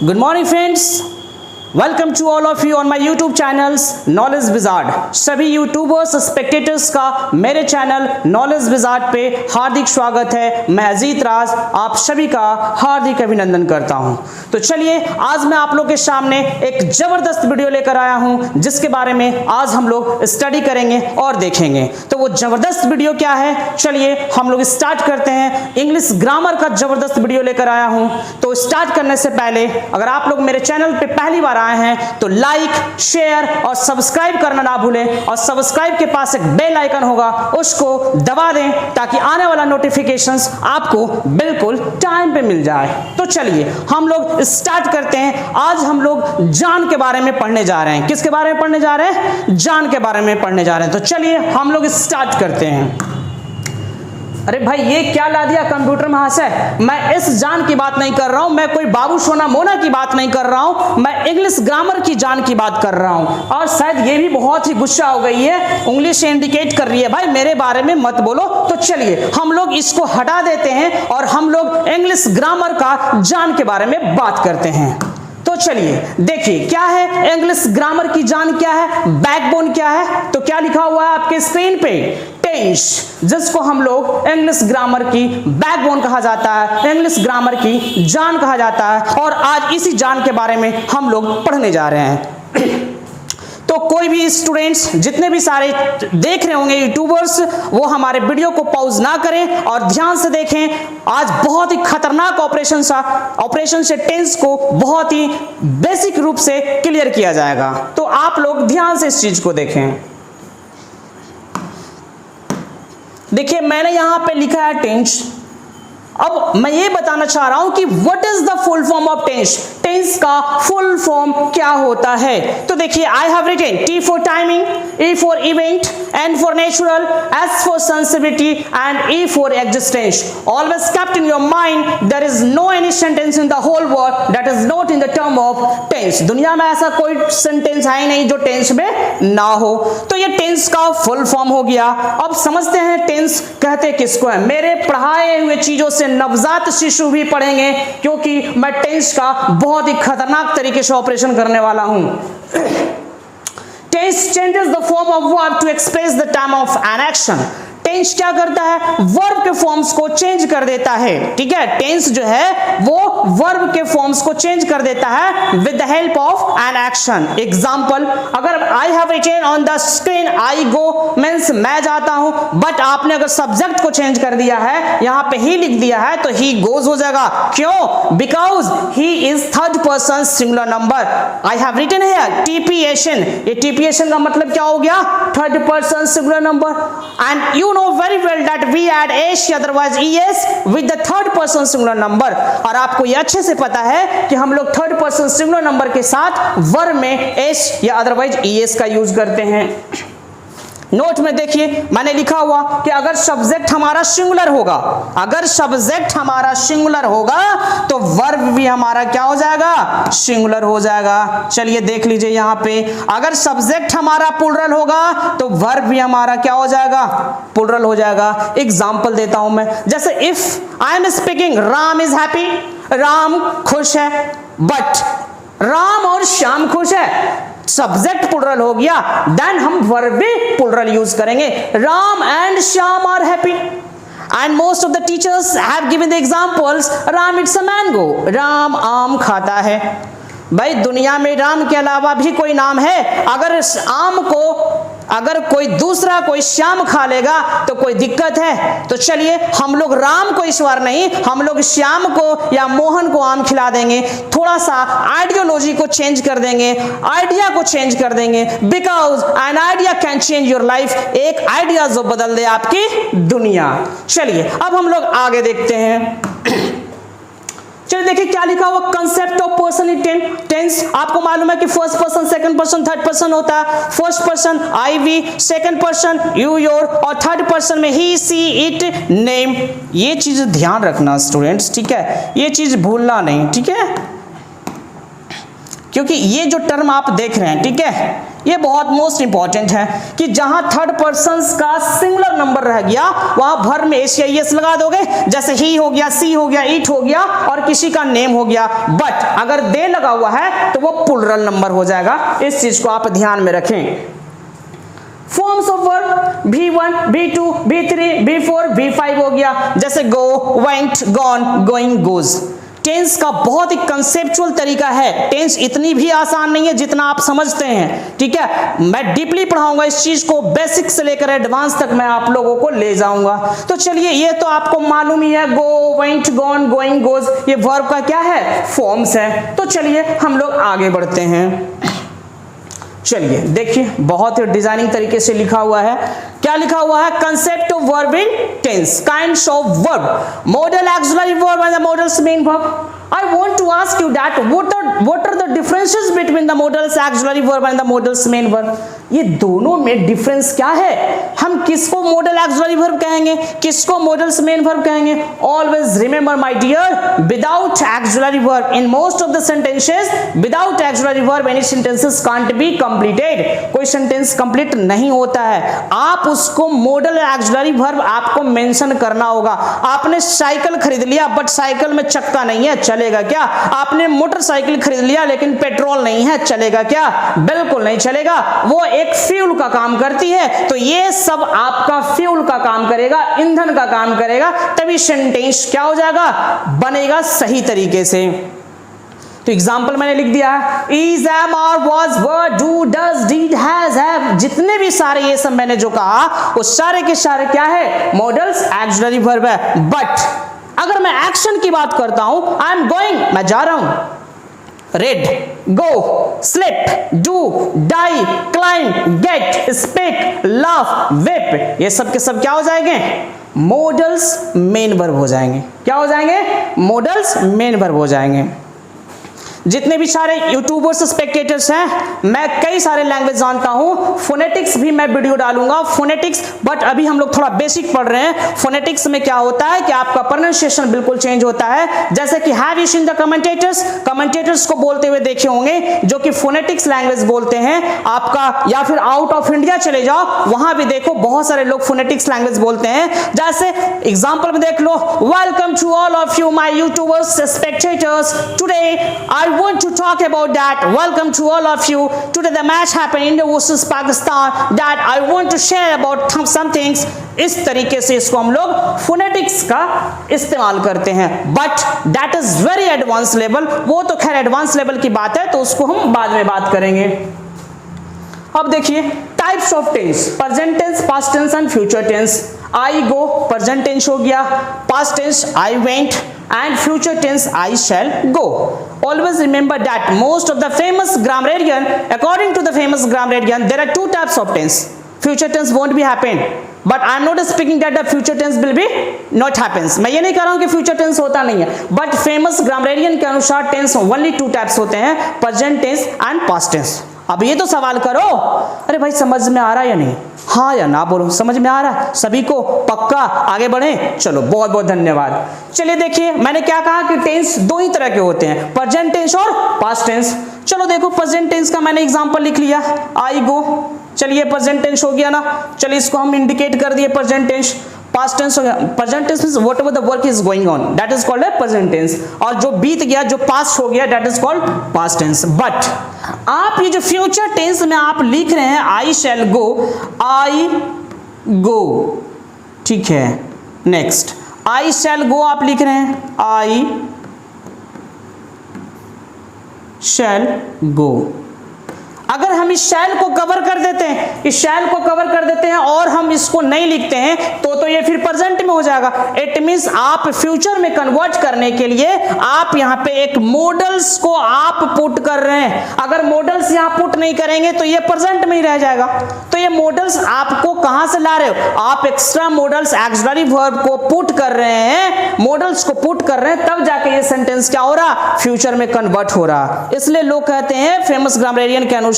Good morning friends, welcome to all of you on my YouTube channels knowledge wizard. सभी YouTubers spectators का मेरे channel knowledge wizard पे हार्दिक स्वागत है। मैं अजीत राज आप सभी का हार्दिक अभिनंदन करता हूं। तो चलिए आज मैं आप लोग के सामने एक जबरदस्त वीडियो लेकर आया हूं जिसके बारे में आज हम लोग स्टडी करेंगे और देखेंगे। तो वो जबरदस्त वीडियो क्या है, चलिए हम लोग स्टार्ट करते हैं। इंग्लिश ग्रामर का जबरदस्त वीडियो लेकर आया हूं। तो स्टार्ट करने से पहले अगर आप लोग मेरे चैनल पे पहली बार आए हैं तो लाइक, शेयर और सब्सक्राइब करना ना भूलें और सब्सक्राइब के पास एक बेल आइकन होगा उसको दबा दें ताकि आने वाला नोटिफिकेशंस आपको बिल्कुल टाइम पे मिल जाए। तो चलिए हम लोग स्टार्ट करते हैं। आज हम लोग जान के बारे में पढ़ने जा रहे हैं। किसके बारे में पढ़ने जा रहे हैं? जान के बारे में पढ़ने जा रहे हैं। तो चलिए हम लोग स्टार्ट करते हैं। अरे भाई ये क्या ला दिया कंप्यूटर महाशय, मैं इस जान की बात नहीं कर रहा हूं, मैं कोई बाबू सोना मोना की बात नहीं कर रहा हूं, मैं इंग्लिश ग्रामर की जान की बात कर रहा हूं। और शायद ये भी बहुत ही गुस्सा हो गई है, उंगली से इंडिकेट कर रही है भाई मेरे बारे में मत बोलो। तो चलिए हम लोग इसको हटा देते हैं और हम लोग इंग्लिश ग्रामर का जान के बारे में बात करते हैं। तो चलिए देखिए क्या है इंग्लिश ग्रामर की जान, क्या है बैकबोन, क्या है। तो क्या लिखा हुआ है आपके स्क्रीन पे? टेंस, जिसको हम लोग इंग्लिश ग्रामर की बैकबोन कहा जाता है, इंग्लिश ग्रामर की जान कहा जाता है। और आज इसी जान के बारे में हम लोग पढ़ने जा रहे हैं। तो कोई भी स्टूडेंट्स जितने भी सारे देख रहे होंगे यूट्यूबर्स, वो हमारे वीडियो को पॉज ना करें और ध्यान से देखें। आज बहुत ही खतरनाक ऑपरेशन से टेंस को बहुत ही बेसिक रूप से क्लियर किया जाएगा। तो आप लोग ध्यान से इस चीज को देखें। देखिए मैंने यहां पे लिखा है टेंस। अब मैं ये बताना चाह रहा हूं कि what is the full form of tense. Tense का फुल फॉर्म क्या होता है? तो देखिए I have written T for timing, E for event, N for natural, S for sensibility and E for existence. Always kept in your mind there is no any sentence in the whole world that is not in the term of tense। दुनिया में ऐसा कोई sentence है ही नहीं जो tense में ना हो। तो ये टेंस का फुल फॉर्म हो गया। अब समझते हैं टेंस कहते किसको है। मेरे पढ़ाए हुए चीजों से नवजात शिशु भी पढ़ेंगे क्योंकि मैं टेंस का बहुत ही खतरनाक तरीके से ऑपरेशन करने वाला हूं। Tense changes the form of verb to express the time of an action। Tense क्या करता है? वर्ब के फॉर्म्स को चेंज कर देता है। ठीक है, टेंस जो है वो वर्ब के फॉर्म्स को चेंज कर देता है with the help of an action. Example, अगर I have written on the screen I go means मैं जाता हूं, बट आपने अगर सब्जेक्ट को चेंज कर दिया है, यहां पे ही लिख दिया है तो ही गोज हो जाएगा। क्यों? Because he is third person singular number. I have written here TPSN. ये टीपीएशन का मतलब क्या हो गया? Third person singular number. And you know very well that we add s otherwise es with the third person singular number। और आपको ये अच्छे से पता है कि हम लोग थर्ड पर्सन सिंगुलर नंबर के साथ वर्ब में s या अदरवाइज es का यूज करते हैं। नोट में देखिए मैंने लिखा हुआ कि अगर सब्जेक्ट हमारा सिंगुलर होगा, अगर सब्जेक्ट हमारा सिंगुलर होगा तो वर्ब भी हमारा क्या हो जाएगा? सिंगुलर हो जाएगा। चलिए देख लीजिए यहाँ पे, अगर सब्जेक्ट हमारा प्लुरल होगा तो वर्ब भी हमारा क्या हो जाएगा? प्लुरल हो जाएगा। एग्जांपल देता हूं मैं, जैसे if I am speaking Ram is happy, Ram खुश है, बट राम और श्याम खुश है, सब्जेक्ट प्लुरल हो गया, देन हम वर्ब भी प्लुरल यूज करेंगे। Ram and Shyam are happy. And most of the teachers have given the examples. Ram it's a mango, Ram आम खाता है। भाई दुनिया में राम के अलावा भी कोई नाम है? अगर आम को अगर कोई दूसरा कोई श्याम खा लेगा तो कोई दिक्कत है? तो चलिए हम लोग राम को इस बार नहीं, हम लोग श्याम को या मोहन को आम खिला देंगे। थोड़ा सा आइडियोलॉजी को चेंज कर देंगे, आइडिया को चेंज कर देंगे। Because an idea can change your life. एक आइडिया जो बदल दे आपकी दुनिया। चलिए अब हम लोग आगे देखते हैं। चलिए देखिए क्या लिखा हुआ, concept of person in tense. आपको मालूम है कि first person, second person, third person होता है। First person I we, second person you your, और थर्ड पर्सन में ही सी इट नेम। ये चीज ध्यान रखना स्टूडेंट्स, ठीक है, ये चीज भूलना नहीं, ठीक है, क्योंकि ये जो टर्म आप देख रहे हैं, ठीक है, ये बहुत मोस्ट इंपॉर्टेंट है कि जहां थर्ड पर्सन का सिंगुलर नंबर रह गया वहां भर में एस या एस लगा दोगे, जैसे ही हो गया, सी हो गया, इट हो गया और किसी का नेम हो गया। बट अगर दे लगा हुआ है तो वो प्लुरल नंबर हो जाएगा, इस चीज को आप ध्यान में रखें। Forms of verb V1, V2, V3, V4, V5 हो गया, जैसे go, went, gone, going, goes. Tense का बहुत ही कंसेप्चुअल तरीका है, टेंस इतनी भी आसान नहीं है जितना आप समझते हैं, ठीक है। मैं डीपली पढ़ाऊंगा इस चीज को, बेसिक से लेकर एडवांस तक मैं आप लोगों को ले जाऊंगा। तो चलिए, ये तो आपको मालूम ही है, गो, वेंट, गॉन, गोइंग, गोज, ये वर्ब का क्या है, फॉर्म्स है। तो चलिए हम लोग आगे बढ़ते हैं। चलिए देखिए, बहुत ही डिजाइनिंग तरीके से लिखा हुआ है। क्या लिखा हुआ है, concept of verb in tense, kinds of verb, modal auxiliary verb and the modals main verb. I want to ask you that what are the differences between the modals auxiliary verb and the modals main verb? ये दोनों में difference क्या है? हम किसको model auxiliary verb कहेंगे, किसको modals main verb कहेंगे? Always remember my dear, without auxiliary verb in most of the sentences, without auxiliary verb any sentences can't be completed. कोई सेंटेंस कंप्लीट नहीं होता है, आप उसको मॉडल ऑक्सिलरी वर्ब आपको मेंशन करना होगा। आपने साइकिल खरीद लिया बट साइकिल में चक्का नहीं है, चलेगा क्या? आपने मोटरसाइकिल खरीद लिया लेकिन पेट्रोल नहीं है, चलेगा क्या? बिल्कुल नहीं चलेगा, वो एक फ्यूल का काम करती है। तो ये सब आपका फ्यूल का काम करेगा, ईंधन का काम करेगा, तभी सेंटेंस क्या हो जाएगा, बनेगा सही तरीके से। तो एग्जाम्पल मैंने लिख दिया है, is, am, are, was, were, do, does, did, has, have, जितने भी सारे ये सब मैंने जो कहा वो सारे के सारे क्या है, मॉडल्स ऑक्सिलरी वर्ब है। बट अगर मैं एक्शन की बात करता हूं, आई एम गोइंग, मैं जा रहा हूं, read, go, slip, do, die, climb, get, speak, laugh, whip, ये सब के सब क्या हो जाएंगे, मॉडल्स मेन वर्ब हो जाएंगे। क्या हो जाएंगे, मॉडल्स मेन वर्ब हो जाएंगे। जितने भी सारे यूट्यूबर्स स्पेक्टेटर्स हैं, मैं कई सारे लैंग्वेज जानता हूं, फोनेटिक्स भी मैं वीडियो डालूंगा, फोनेटिक्स, बट अभी हम लोग थोड़ा बेसिक पढ़ रहे हैं। फोनेटिक्स में क्या होता है कि आपका प्रोनाउंसिएशन बिल्कुल चेंज होता है। जैसे कि have you seen the commentators, commentators को बोलते हुए देखे होंगे जो कि फोनेटिक्स लैंग्वेज बोलते हैं आपका, या फिर आउट ऑफ इंडिया चले जाओ, वहां भी देखो बहुत सारे लोग फोनेटिक्स लैंग्वेज बोलते हैं। जैसे एग्जांपल में देख लो, welcome to all of you my YouTubers spectators, today I want to talk about that. Welcome to all of you. Today the match happened, India versus Pakistan. That I want to share about some things. इस तरीके से इसको हम लोग phonetics का इस्तेमाल करते हैं, but that is very advance level. वो तो खैर एडवांस लेवल की बात है, तो उसको हम बाद में बात करेंगे। अब देखिए types of tense, present tense, past tense and future tense. I go present tense हो गया, past tense I went, and future tense I shall go. Always remember that most of the famous grammarian, according to the famous grammarian, there are two types of tense. Future tense won't be happen, but I am not speaking that the future tense will be not happens. मैं ये नहीं कह रहा हूँ कि future tense होता नहीं है, but famous grammarian के अनुसार tense only two types होते हैं, present tense and past tense. अब ये तो सवाल करो, अरे भाई समझ में आ रहा है या नहीं, हाँ या ना बोलो, समझ में आ रहा है सभी को, पक्का? आगे बढ़े, चलो बहुत बहुत धन्यवाद। चलिए देखिए, मैंने क्या कहा कि टेंस दो ही तरह के होते हैं, प्रेजेंट टेंस और पास्ट टेंस। चलो देखो, प्रेजेंट टेंस का मैंने एग्जांपल लिख लिया, आई गो, चलिए प्रेजेंट टेंस हो गया ना, चलिए इसको हम इंडिकेट कर दिए प्रेजेंट टेंस। पास्ट टेंस हो गया, present tense means whatever the work is going on, that is called a present tense. और जो बीत गया, जो पास्ट हो गया, that is called past tense. But आप ये जो फ्यूचर टेंस में आप लिख रहे हैं, आई शैल गो, आई गो, ठीक है। नेक्स्ट, आई शैल गो आप लिख रहे हैं, आई शैल गो। अगर हम इस शैल को कवर कर देते हैं, इस शैल को कवर कर देते हैं और हम इसको नहीं लिखते हैं, तो ये फिर प्रेजेंट में हो जाएगा। इट मींस आप फ्यूचर में कन्वर्ट करने के लिए आप यहाँ पे एक मॉडल्स को आप पुट कर रहे हैं। अगर मॉडल्स यहाँ पुट नहीं करेंगे तो ये प्रेजेंट में ही रह जाएगा। तो ये मॉडल्स आपको कहां से ला रहे हो, आप एक्स्ट्रा मॉडल्स ऑक्सिलरी वर्ब को पुट कर रहे हैं, मॉडल्स को पुट कर रहे हैं, तब जाके ये सेंटेंस क्या हो रहा, फ्यूचर में कन्वर्ट हो रहा। इसलिए लोग कहते हैं फेमस ग्रामरेरियन के अनुसार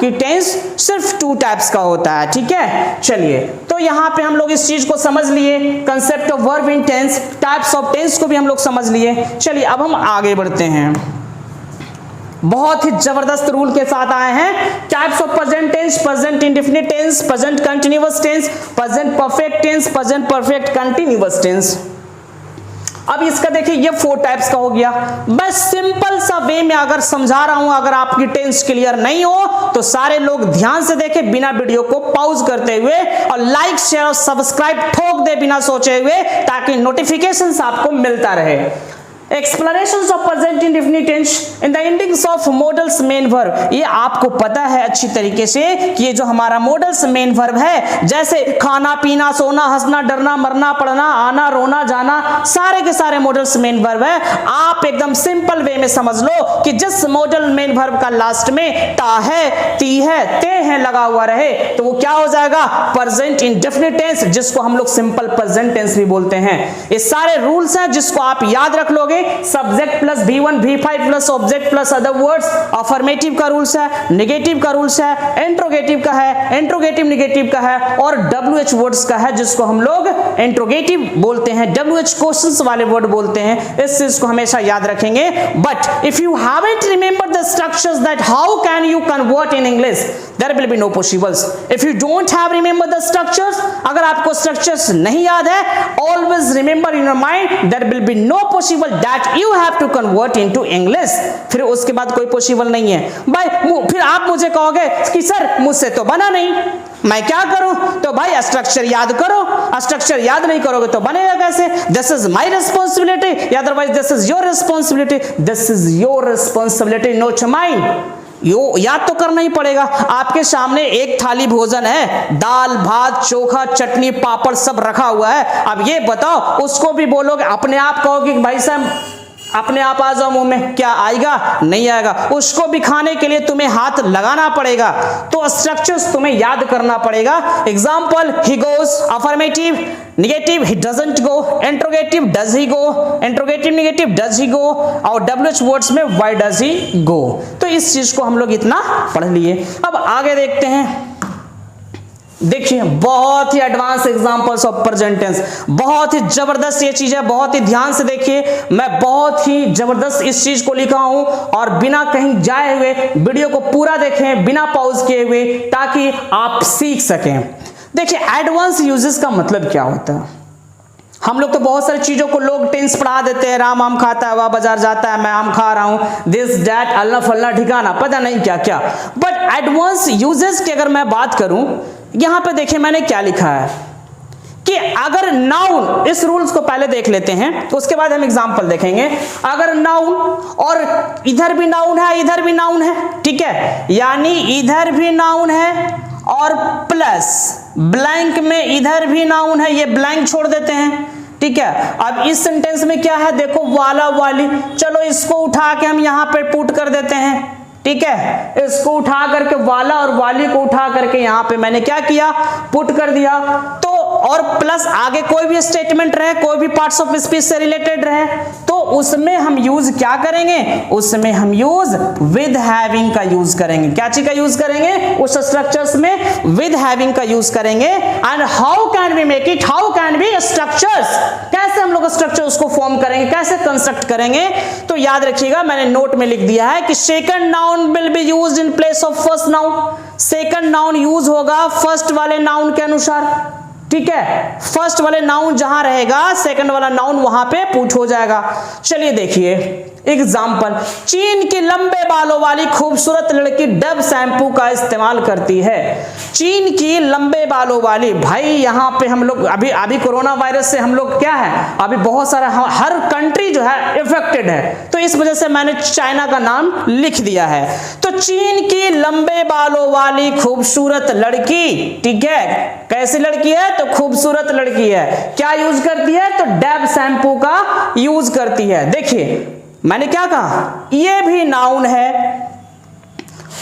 कि टेंस सिर्फ टू टाइप्स का होता है, ठीक है। चलिए, तो यहां पे हम लोग इस चीज को समझ लिए, concept of verb in tense, types of tense को भी हम लोग समझ लिए। चलिए अब हम आगे बढ़ते हैं। बहुत ही जबरदस्त रूल के साथ आए हैं। Types of present tense, present indefinite tense, present continuous tense, present perfect tense, present perfect continuous tense. अब इसका देखिए ये 4 टाइप्स का हो गया। मैं सिंपल सा वे में अगर समझा रहा हूं, अगर आपकी टेंस क्लियर नहीं हो तो सारे लोग ध्यान से देखें, बिना वीडियो को पॉज करते हुए, और लाइक शेयर और सब्सक्राइब ठोक दे बिना सोचे हुए, ताकि नोटिफिकेशंस आपको मिलता रहे। Explanations of present indefinite tense in the endings of modals main verb. ये आपको पता है अच्छी तरीके से कि ये जो हमारा मॉडल्स मेन वर्ब है, जैसे खाना पीना, सोना, हंसना, डरना, मरना, पढ़ना, आना, रोना, जाना, सारे के सारे मॉडल्स मेन वर्ब है। आप एकदम सिंपल वे में समझ लो कि जिस मॉडल मेन वर्ब का लास्ट में ता है, ती है, ते है लगा हुआ रहे तो वो क्या हो जाएगा? प्रेजेंट इंडेफिनिट टेंस, जिसको हम लोग सिंपल प्रेजेंट टेंस भी बोलते हैं। ये सारे रूल्स हैं जिसको आप याद रख लोगे। Subject plus V1 V5 plus object plus other words, affirmative का रूल्स है, नेगेटिव का रूल्स है, इंट्रोगेटिव का है, इंट्रोगेटिव नेगेटिव का है, और WH वर्ड्स का है जिसको हम लोग इंट्रोगेटिव बोलते हैं, WH क्वेश्चंस वाले वर्ड बोलते हैं। इस चीज को हमेशा याद रखेंगे। But if you haven't remember the structures that how can you convert in English, there will be no possibles. If you don't have remember the structures, अगर आपको स्ट्रक्चर्स नहीं याद है, always remember in your mind there will be no possible that you have to convert into English। फिर उसके बाद कोई possible नहीं है भाई। फिर आप मुझे कहोगे कि सर मुझसे तो बना नहीं, मैं क्या करूं? तो भाई स्ट्रक्चर याद करो। स्ट्रक्चर याद नहीं करोगे तो बनेगा कैसे? This is my responsibility, otherwise this is your responsibility. This is your responsibility, not mine. याद तो करना ही पड़ेगा। आपके सामने एक थाली भोजन है, दाल भात चोखा चटनी पापड़ सब रखा हुआ है। अब ये बताओ, उसको भी बोलोगे, अपने आप कहोगे कि भाई साहब अपने आप आ जाओ मुंह में, क्या आएगा? नहीं आएगा। उसको भी खाने के लिए तुम्हें हाथ लगाना पड़ेगा, तो स्ट्रक्चर्स तुम्हें याद करना पड़ेगा। Example, he goes, affirmative, negative he doesn't go, interrogative does he go, interrogative negative does he go, और WH वर्ड्स में व्हाई डज ही गो। तो इस चीज को हम लोग इतना पढ़ लिए। अब आगे देखते हैं। देखिए बहुत ही advance examples of present tense, बहुत ही जबरदस्त ये चीज है, बहुत ही ध्यान से देखिए। मैं बहुत ही जबरदस्त इस चीज को लिखा हूं, और बिना कहीं जाए हुए वीडियो को पूरा देखें, बिना पॉज किए हुए, ताकि आप सीख सकें। देखिए एडवांस यूजेस का मतलब क्या होता है। हम लोग तो बहुत सारी चीजों को लोग टेंस पढ़ा देते हैं, राम आम खाता है, वह बाजार जाता है, मैं आम खा रहा हूं, दिस दैट अल्लाह फल्ला ठिकाना, पता नहीं क्या क्या। बट एडवांस यूजेस की अगर मैं बात करूं, यहां पे देखिए मैंने क्या लिखा है कि अगर नाउन, इस रूल्स को पहले देख लेते हैं तो उसके बाद हम एग्जांपल देखेंगे। अगर नाउन, और इधर भी नाउन है इधर भी नाउन है, ठीक है, यानी इधर भी नाउन है और प्लस ब्लैंक में इधर भी नाउन है, ये ब्लैंक छोड़ देते हैं, ठीक है। अब इस सेंटेंस में क्या है, देखो वाला वाली, चलो इसको उठा के हम यहां पे पुट कर देते हैं, ठीक है। इसको उठा करके वाला और वाली को उठा करके यहां पे मैंने क्या किया, पुट कर दिया। तो और प्लस आगे कोई भी स्टेटमेंट रहे, कोई भी पार्ट्स ऑफ स्पीच से रिलेटेड रहे, तो उसमें हम यूज क्या करेंगे, उसमें हम यूज विद हैविंग का यूज करेंगे। क्या चीज का यूज करेंगे? उस स्ट्रक्चर्स में विद हैविंग का यूज करेंगे। And how can we make it, how can we structures, कैसे हम लोग स्ट्रक्चर उसको फॉर्म करेंगे, कैसे कंस्ट्रक्ट करेंगे। तो याद रखिएगा, मैंने नोट में लिख दिया है कि second noun will be used in place of first noun. Second noun use होगा फर्स्ट वाले नाउन के अनुसार, ठीक है। फर्स्ट वाले नाउन जहां रहेगा, सेकंड वाला नाउन वहां पे पुट हो जाएगा। चलिए देखिए एग्जाम्पल, चीन की लंबे बालों वाली खूबसूरत लड़की डव शैम्पू का इस्तेमाल करती है। चीन की लंबे बालों वाली, भाई यहाँ पे हम लोग अभी कोरोना वायरस से हम लोग क्या है, अभी बहुत सारा हर कंट्री जो है इफेक्टेड है, तो इस वजह से मैंने चाइना का नाम लिख दिया है। तो चीन की लंबे बालों वाली खूबसूरत लड़की, ठीक है, कैसी लड़की है, तो खूबसूरत लड़की है, क्या यूज करती है, तो डव शैम्पू का यूज करती है। देखिए मैंने क्या कहा, ये भी नाउन है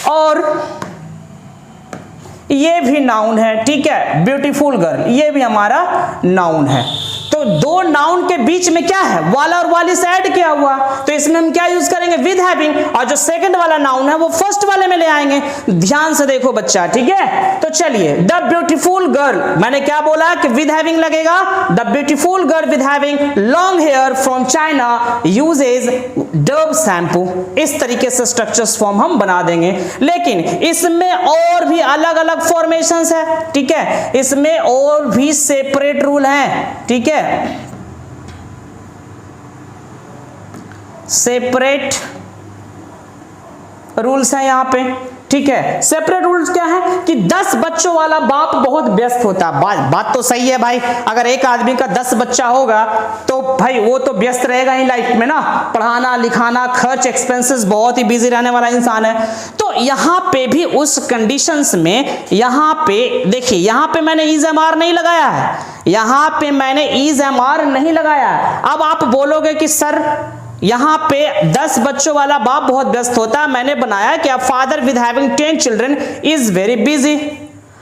और ये भी नाउन है, ठीक है। ब्यूटीफुल गर्ल, ये भी हमारा नाउन है। तो तो दो नाउन के बीच में क्या है, वाला और वाली से ऐड किया हुआ, तो इसमें हम क्या यूज करेंगे, विद हैविंग, और जो सेकंड वाला नाउन है वो फर्स्ट वाले में ले आएंगे। ध्यान से देखो बच्चा, ठीक है। तो चलिए, द ब्यूटीफुल गर्ल, मैंने क्या बोला कि विद हैविंग लगेगा, the beautiful girl with having long hair from China uses Dove shampoo. इस तरीके से स्ट्रक्चर्स फॉर्म हम बना देंगे, लेकिन इसमें और भी अलग अलग फॉर्मेशंस है, ठीक है, इसमें और भी सेपरेट रूल हैं, ठीक है, सेपरेट रूल्स हैं यहां पे, ठीक है। सेपरेट रूल्स क्या है कि 10 बच्चों वाला बाप बहुत व्यस्त होता है। बात तो सही है भाई, अगर एक आदमी का 10 बच्चा होगा तो भाई वो तो व्यस्त रहेगा ही लाइफ में ना, पढ़ाना लिखाना खर्च एक्सपेंसेस, बहुत ही बिजी रहने वाला इंसान है। तो यहां पे भी उस कंडीशंस में, यहां पे देखिए, यहां पे मैंने इज एम आर नहीं लगाया है, यहां पे मैंने इज एम आर नहीं लगाया है। अब आप बोलोगे कि सर यहां पे 10 बच्चों वाला बाप बहुत व्यस्त होता है, मैंने बनाया कि father with having 10 children is very busy.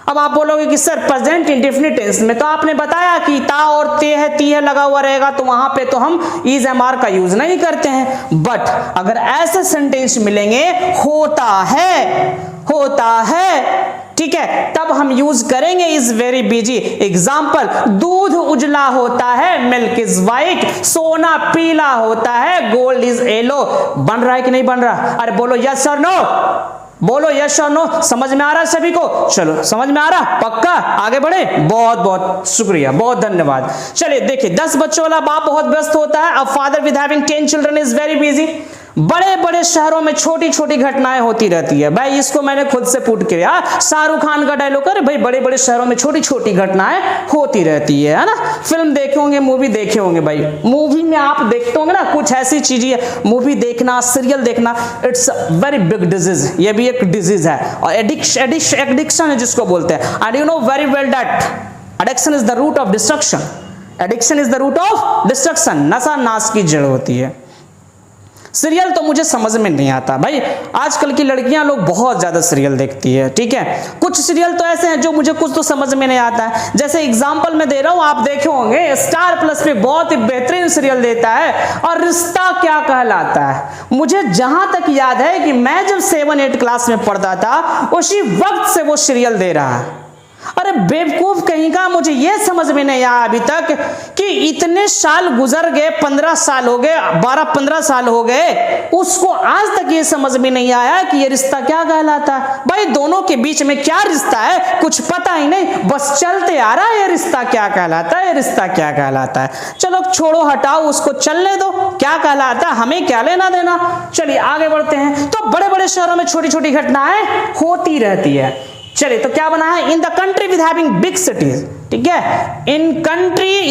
अब आप बोलोगे कि सर प्रेजेंट इंडेफिनिट टेंस में तो आपने बताया कि ता और ते है, ती है लगा हुआ रहेगा, तो वहां पे तो हम इज एम आर का यूज नहीं करते हैं। बट अगर ऐसे सेंटेंस मिलेंगे होता है, ठीक है, तब हम यूज करेंगे इज वेरी बिजी। एग्जाम्पल, दूध उजला होता है, मिल्क इज व्हाइट, सोना पीला होता है, गोल्ड इज येलो। बन रहा है कि नहीं बन रहा? अरे बोलो यस और नो, बोलो यस और नो। समझ में आ रहा है सभी को? चलो, समझ में आ रहा, पक्का? आगे बढ़े। बहुत बहुत शुक्रिया, बहुत धन्यवाद। चलिए देखिए, 10 बच्चों वाला बाप बहुत व्यस्त होता है। अब father with having 10 children is very busy. बड़े बड़े शहरों में छोटी छोटी घटनाएं होती रहती है। भाई इसको मैंने खुद से पुट किया, शाहरुख खान का डायलॉग है, भाई बड़े बड़े शहरों में छोटी छोटी घटनाएं होती रहती है ना। फिल्म देखे होंगे, मूवी देखे होंगे, भाई मूवी में आप देखते होंगे ना कुछ ऐसी चीजें, मूवी देखना, सीरियल देखना, इट्स वेरी बिग डिजीज, ये भी एक डिजीज है, और एडिक्शन है जिसको बोलते हैं। And you know very well that addiction is the root of destruction, addiction is the root of destruction, नशा नाश की जड़ होती है। सीरियल तो मुझे समझ में नहीं आता भाई, आजकल की लड़कियां लोग बहुत ज्यादा सीरियल देखती है, ठीक है। कुछ सीरियल तो ऐसे हैं जो मुझे कुछ तो समझ में नहीं आता है। जैसे एग्जांपल मैं दे रहा हूं, आप देखे होंगे स्टार प्लस पे बहुत ही बेहतरीन सीरियल देता है, और रिश्ता क्या कहलाता है। मुझे जहां तक याद है कि मैं जब 7-8 क्लास में पढ़ता था, उसी वक्त से वो सीरियल दे रहा है। अरे बेवकूफ कहीं का, मुझे यह समझ में नहीं आया अभी तक कि इतने साल गुजर गए, 15 साल हो गए, 12-15 साल हो गए, उसको आज तक ये समझ में नहीं आया कि ये रिश्ता क्या कहलाता है। भाई दोनों के बीच में क्या रिश्ता है कुछ पता ही नहीं, बस चलते आ रहा है ये रिश्ता क्या कहलाता है, ये रिश्ता क्या कहलाता है। चलो छोड़ो, हटाओ, उसको चलने दो, क्या कहलाता है हमें क्या लेना देना। चलिए आगे बढ़ते हैं। तो बड़े बड़े शहरों में छोटी छोटी घटनाएं होती रहती है। चलिए तो क्या बना है, in the country with having big cities, ठीक है, in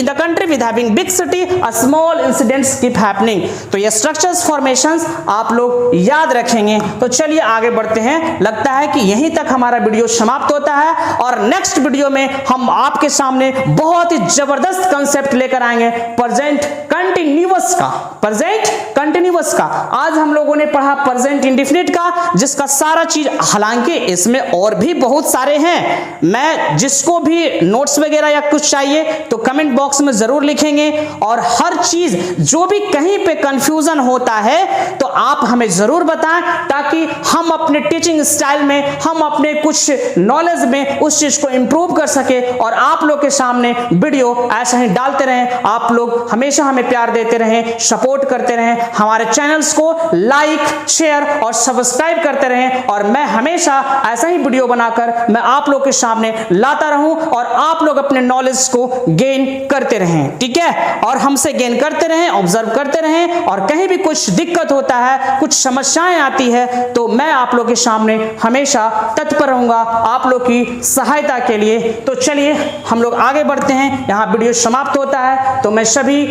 the country with having big city a small incidents keep happening. तो ये स्ट्रक्चर्स फॉर्मेशंस आप लोग याद रखेंगे। तो चलिए आगे बढ़ते हैं। लगता है कि यहीं तक हमारा वीडियो समाप्त होता है, और नेक्स्ट वीडियो में हम आपके सामने बहुत ही जबरदस्त कंसेप्ट लेकर आएंगे प्रेजेंट कंटिन्यूअस का। प्रेजेंट कंटिन्यूअस का आज हम लोगों ने पढ़ा प्रेजेंट इंडेफिनिट का, जिसका सारा चीज, हालांकि इसमें और भी बहुत सारे हैं, मैं जिसको भी नोट्स वगैरह या कुछ चाहिए तो कमेंट बॉक्स में जरूर लिखेंगे, और हर चीज जो भी कहीं पे कंफ्यूजन होता है तो आप हमें जरूर बताएं, ताकि हम अपने टीचिंग स्टाइल में, हम अपने कुछ नॉलेज में उस चीज को इंप्रूव कर सके, और आप लोग के सामने वीडियो ऐसा ही डालते रहें। आप लोग हमेशा हमें प्यार देते रहें, सपोर्ट करते रहें, हमारे चैनल्स को लाइक शेयर और सब्सक्राइब करते रहें, और मैं हमेशा ऐसा ही वीडियो बनाकर मैं आप लोग के सामने लाता रहूं, और आप लोग अपने नॉलेज को गेन करते रहें, ठीक है, और हमसे गेन करते रहें, ऑब्जर्व करते रहें, और कहीं भी कुछ दिक्कत होता है, कुछ समस्याएं आती है, तो मैं आप लोग के सामने हमेशा तत्पर रहूंगा आप लोग की सहायता के लिए। तो चलिए हम लोग आगे बढ़ते हैं, यहां वीडियो समाप्त होता है। तो मैं सभी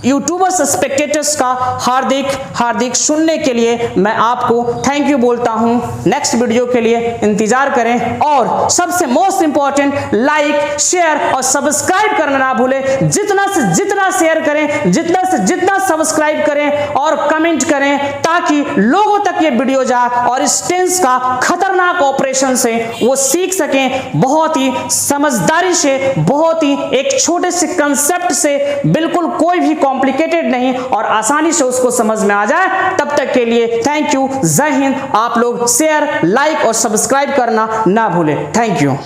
यूट्यूबर्स स्पेक्टेटर्स का हार्दिक हार्दिक सुनने के लिए मैं आपको थैंक यू बोलता हूं। नेक्स्ट वीडियो के लिए इंतजार करें और सबसे मोस्ट इंपॉर्टेंट लाइक शेयर और सब्सक्राइब करना ना भूलें। जितना से जितना शेयर करें, जितना से जितना सब्सक्राइब करें और कमेंट करें, ताकि लोगों तक ये वीडियो जाए और इस टेंस का खतरनाक ऑपरेशन से वो सीख सकें। बहुत ही समझदारी से, बहुत ही एक छोटे से कंसेप्ट से, बिल्कुल कोई भी कॉम्प्लिकेटेड नहीं और आसानी से उसको समझ में आ जाए। तब तक के लिए थैंक यू, जय हिंद। आप लोग शेयर, लाइक और सब्सक्राइब करना ना भूलें। Thank you.